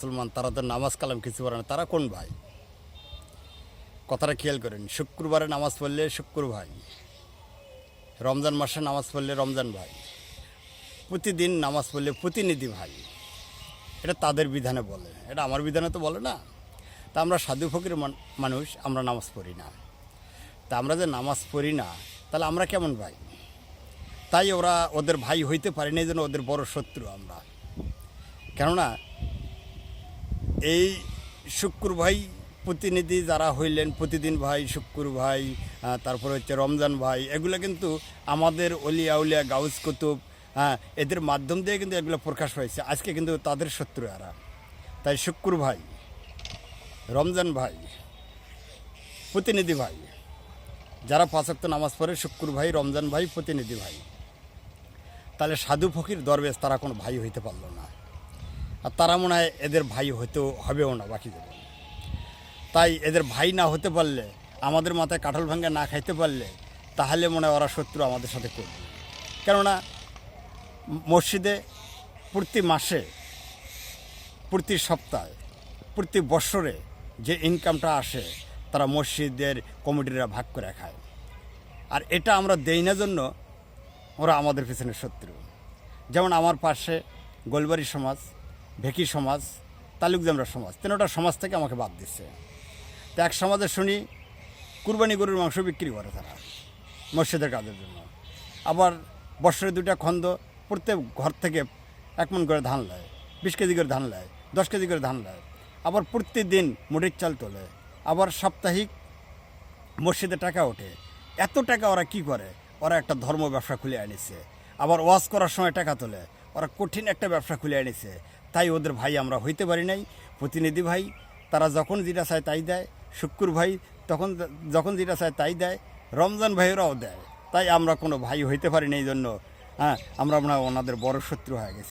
মুসলমান তারা তো নামাজ কালাম কিছু পড়ে না, তারা কোন ভাই? কথাটা খেয়াল করেন। শুক্রবারে নামাজ পড়লে শুক্র ভাই, রমজান মাসে নামাজ পড়লে রমজান ভাই, প্রতিদিন নামাজ পড়লে প্রতিনিধি ভাই। এটা তাদের বিধানে বলে, এটা আমার বিধানে তো বলে না। তা আমরা সাধু ফকির মানুষ, আমরা নামাজ পড়ি না। তা আমরা যে নামাজ পড়ি না, তাহলে আমরা কেমন ভাই? তাই ওরা ওদের ভাই হইতে পারে না, এই জন্য ওদের বড় শত্রু আমরা। কেননা এই শুক্র ভাই প্রতিনিধি যারা হইলেন, প্রতিদিন ভাই, শুক্র ভাই, তারপরে হচ্ছে রমজান ভাই, এগুলো কিন্তু আমাদের অলিয়া উলিয়া গাউজ কুতুব, এদের মাধ্যম দিয়ে কিন্তু এগুলো প্রকাশ হয়েছে। আজকে কিন্তু তাদের শত্রু এরা। তাই শুক্র ভাই, রমজান ভাই, প্রতিনিধি ভাই, যারা 5 ওয়াক্ত নামাজ পড়ে, শুক্র ভাই, রমজান ভাই, প্রতিনিধি ভাই, তাহলে সাধু ফকির দরবেশ তারা কোনো ভাই হইতে পারলো না। আর তারা মনে হয় এদের ভাই হইতেও হবেও না বাকি দেবেন। তাই এদের ভাই না হতে পারলে, আমাদের মাথায় কাঁঠাল ভাঙ্গা না খাইতে পারলে, তাহলে মনে হয় ওরা শত্রু আমাদের সাথে করবে। কেননা মসজিদে প্রতি মাসে, প্রতি সপ্তাহে, প্রতি বৎসরে যে ইনকামটা আসে, তারা মসজিদের কমিটিরা ভাগ করে খায়। আর এটা আমরা দেই না জন্য ওরা আমাদের পিছনে শত্রু। যেমন আমার পাশে গোলবাড়ি সমাজ, ভেকি সমাজ, তালুকজামরা সমাজ, 3টা সমাজ থেকে আমাকে বাদ দিচ্ছে। তো এক সমাজে শুনি কুরবানি গরুর মাংস বিক্রি করে তারা মসজিদের কাজের জন্য। আবার বৎসরে 2টা খন্দ, প্রত্যেক ঘর থেকে 1 মণ করে ধান নেয়, 20 কেজি করে ধান নেয়, 10 কেজি করে ধান নেয়। আবার প্রতিদিন মুড়ির চাল তোলে। আবার সাপ্তাহিক মসজিদে টাকা ওঠে। এত টাকা ওরা কি করে? ওরা একটা ধর্ম ব্যবসা খুলে আনিছে। আবার ওয়াজ করার সময় টাকা তোলে। ওরা কঠিন একটা ব্যবসা খুলে আনিছে। তাই ওদের ভাই আমরা হইতে পারি নাই। প্রতিনিধি ভাই, তারা যখন যেটা চায় তাই দেয়। শুক্র ভাই যখন যেটা চায় তাই দেয়। রমজান ভাইয়েরাও দেয়। তাই আমরা কোনো ভাই হইতে পারি না। এই জন্য আমরা ওনাদের বড় শত্রু হয়ে গেছি।